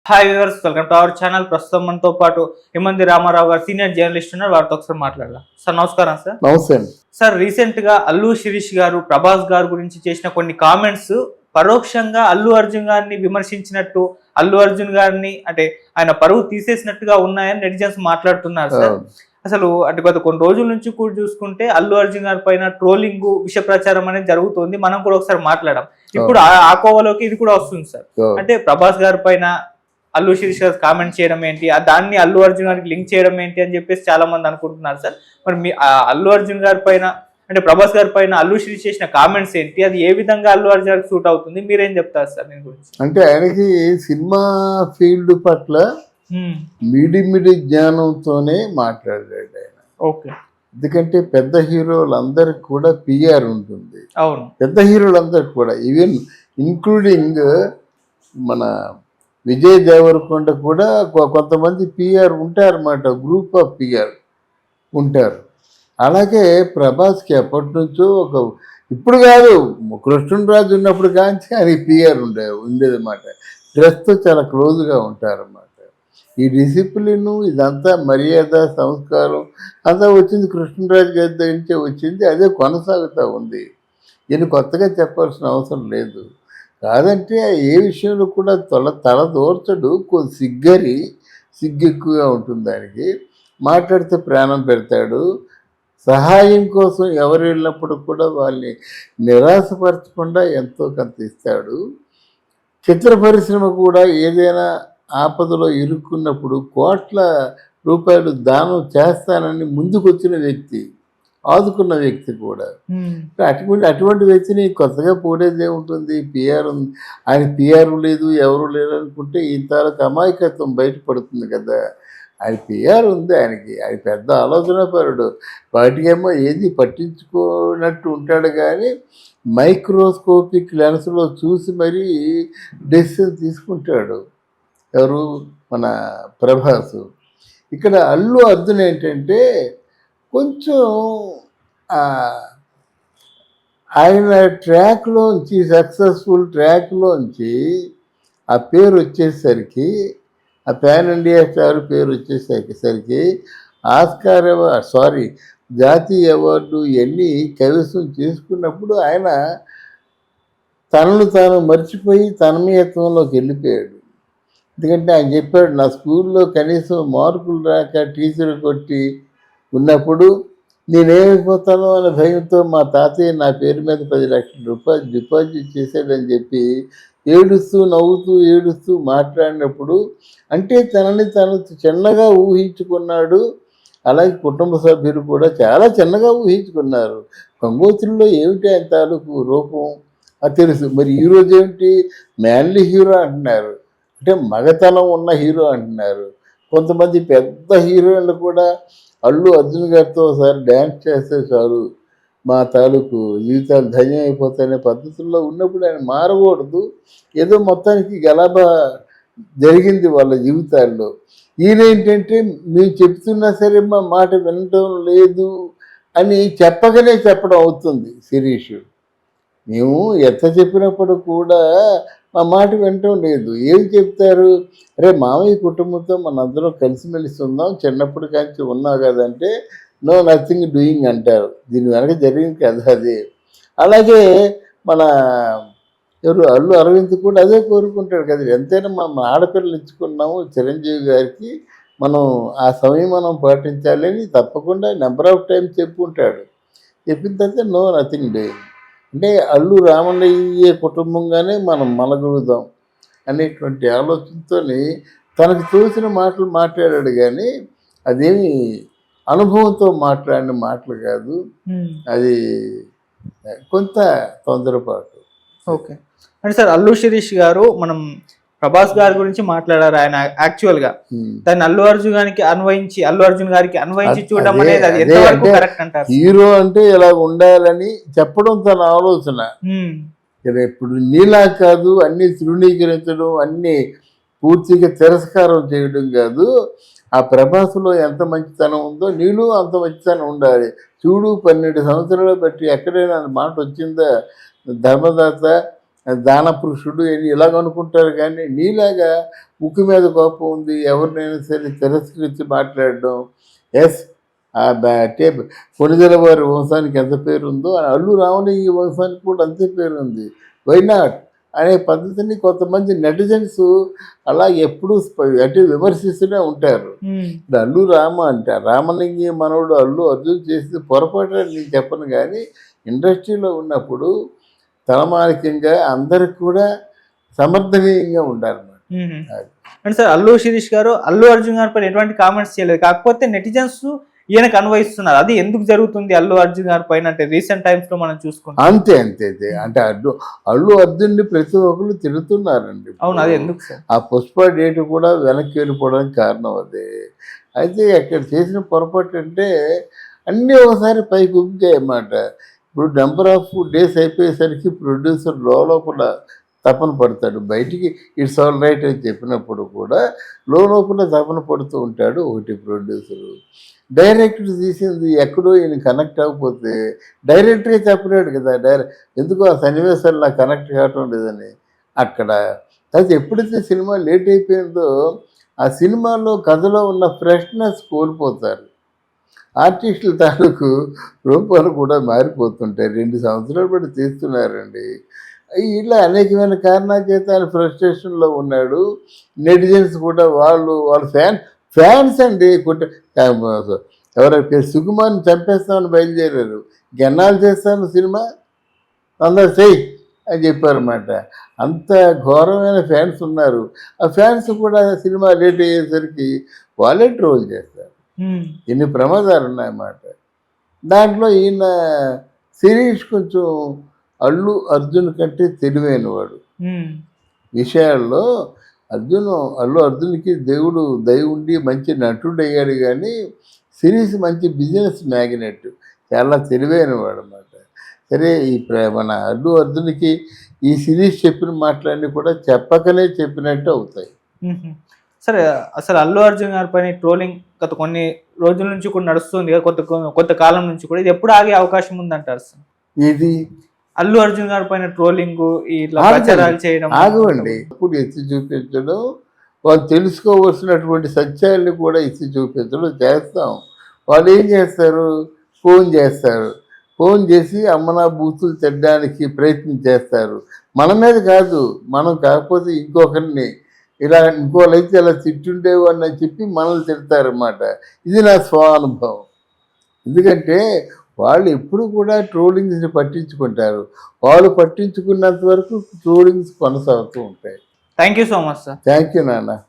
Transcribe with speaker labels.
Speaker 1: Hi viewers, welcome to our channel. ప్రస్తుతం మనతో పాటు హిమంతి రామారావు గారు సీనియర్ జర్నలిస్ట్ ఉన్నారు. వారితో ఒకసారి మాట్లాడదాం. సార్ నమస్కారం. సార్
Speaker 2: నమస్తే అండి.
Speaker 1: సార్ రీసెంట్ గా అల్లు శిరీష్ గారు ప్రభాస్ గారి గురించి చేసిన కొన్ని కామెంట్స్ పరోక్షంగా అల్లు అర్జున్ గారిని విమర్శించినట్టు, అల్లు అర్జున్ గారిని అంటే ఆయన పరువు తీసేసినట్టుగా ఉన్నాయని నెటిజన్స్ మాట్లాడుతున్నారు సార్. అసలు అంటే గత కొన్ని రోజుల నుంచి కూడా చూసుకుంటే అల్లు అర్జున్ గారి పైన ట్రోలింగ్, విష ప్రచారం అనేది జరుగుతుంది. మనం కూడా ఒకసారి మాట్లాడాం. ఇప్పుడు ఆ కోవలోకి ఇది కూడా వస్తుంది సార్. అంటే ప్రభాస్ గారి పైన అల్లు శిరీష్ గారు కామెంట్ చేయడం ఏంటి, దాన్ని అల్లు అర్జున్ గారికి లింక్ చేయడం ఏంటి అని చెప్పేసి చాలా మంది అనుకుంటున్నారు సార్. మరి మీ అల్లు అర్జున్ గారి పైన అంటే ప్రభాస్ గారి పైన అల్లు శిరీష్ చేసిన కామెంట్స్ ఏంటి, అది ఏ విధంగా అల్లు అర్జున్ గారికి సూట్ అవుతుంది, మీరేం చెప్తారు సార్ దీని గురించి?
Speaker 2: అంటే ఆయనకి సినిమా ఫీల్డ్ పట్ల మిడి జ్ఞానంతోనే మాట్లాడాడు ఆయన.
Speaker 1: ఓకే.
Speaker 2: ఎందుకంటే పెద్ద హీరోలందరికి కూడా పిఆర్ ఉంటుంది.
Speaker 1: అవును,
Speaker 2: పెద్ద హీరోలందరికి కూడా, ఈవెన్ ఇంక్లూడింగ్ మన విజయ్ దేవరకొండ కూడా కొంతమంది పిఆర్ ఉంటారన్నమాట, గ్రూప్ ఆఫ్ పిఆర్ ఉంటారు. అలాగే ప్రభాస్కి ఎప్పటి నుంచో ఇప్పుడు కాదు, కృష్ణరాజు ఉన్నప్పుడు కాంచి ఆయన పిఆర్ ఉండేదన్నమాట. డ్రెస్తో చాలా క్లోజ్గా ఉంటారన్నమాట. ఈ డిసిప్లిన్ ఇదంతా మర్యాద సంస్కారం అంతా వచ్చింది కృష్ణరాజు గారి దగ్గర నుంచే వచ్చింది. అదే కొనసాగుతూ ఉంది. ఈయన కొత్తగా చెప్పాల్సిన అవసరం లేదు. కాదంటే ఏ విషయంలో కూడా తల దూర్చడు. సిగ్గు ఎక్కువగా ఉంటుంది దానికి. మాట్లాడితే ప్రాణం పెడతాడు. సహాయం కోసం ఎవరు వెళ్ళినప్పుడు కూడా వాళ్ళని నిరాశపరచకుండా ఎంతో కొంత ఇస్తాడు. చిత్ర పరిశ్రమ కూడా ఏదైనా ఆపదలో ఇరుక్కున్నప్పుడు కోట్ల రూపాయలు దానం చేస్తానని ముందుకొచ్చిన వ్యక్తి, ఆదుకున్న వ్యక్తి కూడా. అటువంటి వ్యక్తిని కొత్తగా పోడేదే ఉంటుంది. పిఆర్ ఆయన పిఆర్ లేదు, ఎవరు లేరు అనుకుంటే ఇంతవరకు అమాయకత్వం బయటపడుతుంది కదా. ఆయన పిఆర్ ఉంది ఆయనకి. ఆయన పెద్ద ఆలోచనాపరుడు. వాటికేమో ఏది పట్టించుకోనట్టు ఉంటాడు, కానీ మైక్రోస్కోపిక్ లెన్స్లో చూసి మరీ డెసిషన్ తీసుకుంటాడు. ఎవరు? మన ప్రభాస్. ఇక్కడ అల్లు అర్జున్ ఏంటంటే కొంచెం ఆయన ట్రాక్లోంచి, సక్సెస్ఫుల్ ట్రాక్లోంచి ఆ పేరు వచ్చేసరికి, ఆ పాన్ ఇండియా స్టార్ పేరు వచ్చేసరికి ఆస్కార్ అవార్డు, జాతీయ అవార్డు ఇవన్నీ కైవసం చేసుకున్నప్పుడు ఆయన తనను తాను మర్చిపోయి తన్మయత్వంలోకి వెళ్ళిపోయాడు. ఎందుకంటే ఆయన చెప్పాడు, నా స్కూల్లో కనీసం మార్కులు రాక టీచర్ కొట్టి ఉన్నప్పుడు నేనేమైపోతానో అనే భయంతో మా తాతయ్య నా పేరు మీద 10 లక్షల రూపాయలు డిపాజిట్ చేశాడని చెప్పి ఏడుస్తూ మాట్లాడినప్పుడు, అంటే తనని తను చిన్నగా ఊహించుకున్నాడు. అలాగే కుటుంబ సభ్యులు కూడా చాలా చిన్నగా ఊహించుకున్నారు. గంగోత్రిలో ఏమిటి ఆయన తాలూకు రూపం అది తెలుసు. మరి ఈరోజు ఏమిటి, మ్యాన్లీ హీరో అంటున్నారు, అంటే మగతనం ఉన్న హీరో అంటున్నారు. కొంతమంది పెద్ద హీరోయిన్లు కూడా అల్లు అర్జున్ గారితో ఒకసారి డ్యాన్స్ చేస్తే చాలు మా తాలూకు జీవితాలు ధన్యం అయిపోతాయనే పద్ధతుల్లో ఉన్నప్పుడు ఆయన మారకూడదు. ఏదో మొత్తానికి గలాబా జరిగింది వాళ్ళ జీవితాల్లో. ఈయనేంటంటే మేము చెప్తున్నా సరే మా మాట వినటం లేదు అని చెప్పడం అవుతుంది శిరీష్. మేము ఎంత చెప్పినప్పుడు కూడా మా మాట వినటం లేదు. ఏం చెప్తారు, అరే మామయ్య కుటుంబంతో మనందరం కలిసిమెలిసి ఉందాం, చిన్నప్పుడు కాంచి ఉన్నావు కదంటే నో నథింగ్ డూయింగ్ అంటారు. దీని వెనక జరిగింది కదా అదే. అలాగే మన అల్లు అరవింద్ కూడా అదే కోరుకుంటాడు కదా. ఎంతైనా మనం ఆడపిల్లలు ఇచ్చుకున్నాము చిరంజీవి గారికి, మనం ఆ సమయం మనం పాటించాలని తప్పకుండా నెంబర్ ఆఫ్ టైమ్స్ చెప్పుకుంటాడు. చెప్పిన తర్వాత నో నథింగ్ డూయింగ్ అంటే అల్లు రామయ్య కుటుంబంగానే మనం మనగలుగుదాం అనేటువంటి ఆలోచనతో తనకు తోచిన మాటలు మాట్లాడాడు. కానీ అదేమి అనుభవంతో మాట్లాడిన మాటలు కాదు, అది కొంత తొందరపాటు.
Speaker 1: ఓకే. అంటే సార్ అల్లు శిరీష్ గారు మనం ప్రభాస్ గారి గురించి మాట్లాడారు. ఆయన యాక్చువల్ గా దాన్ని అల్లు అర్జున్ గారికి అన్వయించి చూడడం అనేది అది ఎంతవరకు కరెక్ట్ అంటారు?
Speaker 2: హీరో అంటే ఇలా ఉండాలని చెప్పడం తన ఆలోచన. ఇప్పుడు నీలా కాదు అన్ని తృణీకరించడం, అన్ని పూర్తిగా తిరస్కారం చేయడం కాదు. ఆ ప్రభాస్లో ఎంత మంచితనం ఉందో నీళ్ళు అంత మంచితనం ఉండాలి. చూడు 12 సంవత్సరాలు బట్టి ఎక్కడైనా మాట వచ్చిందా? ధర్మదాత దాన పురుషుడు ఇలాగ అనుకుంటారు. కానీ నీలాగా ముక్కు మీద కోపం ఉంది, ఎవరినైనా సరే తిరస్కరించి మాట్లాడడం. ఎస్, అంటే కొణిదెల వారి వంశానికి ఎంత పేరు ఉందో అల్లు రామలింగ వంశానికి కూడా అంతే పేరు ఉంది. వై నాట్ అనే పద్ధతిని కొంతమంది నెటిజన్స్ అలా ఎప్పుడూ అంటే విమర్శిస్తూనే ఉంటారు. ఇప్పుడు అల్లు రామ అంటే రామలింగ మనవుడు అల్లు అర్జున్ చేసింది పొరపాటు అని నేను చెప్పను. కానీ ఇండస్ట్రీలో ఉన్నప్పుడు తలమానికంగా అందరికి కూడా సమర్థనీయంగా ఉండాలన్నమాట.
Speaker 1: అంటే సార్ అల్లు శిరీష్ గారు అల్లు అర్జున్ గారి పైన ఎటువంటి కామెంట్స్ చేయలేదు, కాకపోతే నెటిజన్స్ ఈయనకు అన్వయిస్తున్నారు. అది ఎందుకు జరుగుతుంది అల్లు అర్జున్ గారి పైన అంటే రీసెంట్ టైమ్స్ లో మనం చూసుకుంటాం.
Speaker 2: అంతే అంటే అల్లు అర్జున్ని ప్రతి ఒక్కరు తిడుతున్నారండి.
Speaker 1: అవును, అది ఎందుకు సార్?
Speaker 2: ఆ పుష్ప డేట్ కూడా వెనక్కి వెళ్ళిపోవడానికి కారణం అదే. అయితే అక్కడ చేసిన పొరపాటు అంటే అన్నీ ఒకసారి పైకి ఉబ్బాయి అన్నమాట. ఇప్పుడు నెంబర్ ఆఫ్ డేస్ అయిపోయేసరికి ప్రొడ్యూసర్ లోపల తపన పడతాడు. బయటికి ఇట్స్ ఆల్ రైట్ అని చెప్పినప్పుడు కూడా లోపల తపన పడుతూ ఉంటాడు ఒకటి ప్రొడ్యూసరు. డైరెక్టర్ తీసింది ఎక్కడో ఈయన కనెక్ట్ అవ్వకపోతే డైరెక్టరే చెప్పలేడు కదా, ఎందుకో ఆ సన్నివేశాలు నాకు కనెక్ట్ కావటం లేదని అక్కడ. అయితే ఎప్పుడైతే సినిమా లేట్ అయిపోయిందో ఆ సినిమాలో కథలో ఉన్న ఫ్రెష్నెస్ కోల్పోతారు. ఆర్టిస్టుల తాలూకు రూపాలు కూడా మారిపోతుంటాయి. 2 సంవత్సరాలు బట్టి తీస్తున్నారండి. ఇలా అనేకమైన కారణాల చేత ఆయన ఫ్రస్ట్రేషన్లో ఉన్నాడు. నెటిజన్స్ కూడా వాళ్ళ ఫ్యాన్స్ అండి ఎవరైతే సుకుమార్ని చంపేస్తామని బయలుదేరారు. గెన్నాలు చేస్తాను సినిమా అందరు చెయ్యి అని చెప్పారన్నమాట. అంత ఘోరమైన ఫ్యాన్స్ ఉన్నారు. ఆ ఫ్యాన్స్ కూడా సినిమా లేట్ అయ్యేసరికి వాళ్ళే ట్రోల్ చేస్తారు. ఇన్ని ప్రమాదాలు ఉన్నాయన్నమాట. దాంట్లో ఈయన శిరీష్ కొంచెం అల్లు అర్జున్ కంటే తెలివైనవాడు విషయాల్లో. అల్లు అర్జున్కి దేవుడు దయ ఉండి మంచి నటుడు అయ్యాడు. కానీ సిరీస్ మంచి బిజినెస్ మ్యాగ్నెట్, చాలా తెలివైనవాడు అన్నమాట. సరే మన అల్లు అర్జున్కి ఈ సిరీస్ చెప్పిన మాటలన్నీ కూడా చెప్పకనే చెప్పినట్టు అవుతాయి.
Speaker 1: సరే, అసలు అల్లు అర్జున్ గారి పైన ట్రోలింగ్ గత కొన్ని రోజుల నుంచి కూడా నడుస్తుంది కదా, కొత్త కాలం నుంచి కూడా. ఇది ఎప్పుడు ఆగే అవకాశం ఉందంటారు సార్?
Speaker 2: ఇది
Speaker 1: అల్లు అర్జున్ గారి పైన ట్రోలింగ్ ఇట్లా ప్రచారాలు చేయడం
Speaker 2: ఆగవండి. ఇప్పుడు ఎత్తి చూపించడం, వాళ్ళు తెలుసుకోవలసినటువంటి సత్యాన్ని కూడా ఎత్తి చూపించడం చేస్తాం. వాళ్ళు ఏం చేస్తారు, ఫోన్ చేస్తారు. ఫోన్ చేసి అమ్మనా బూతులు తిట్టడానికి ప్రయత్నం చేస్తారు. మన మీద కాదు, మనం కాకపోతే ఇంకొకరిని ఇలా ఇంకోళ్ళైతే ఇలా తిట్టుండేవాడిని అని చెప్పి మనల్ని తిడతారన్నమాట. ఇది నా స్వానుభవం. ఎందుకంటే వాళ్ళు ఎప్పుడు కూడా ట్రోలింగ్స్ని పట్టించుకుంటారు. వాళ్ళు పట్టించుకున్నంత వరకు ట్రోలింగ్స్ కొనసాగుతూ ఉంటాయి.
Speaker 1: Thank you so much sir.
Speaker 2: Thank you నాన్న.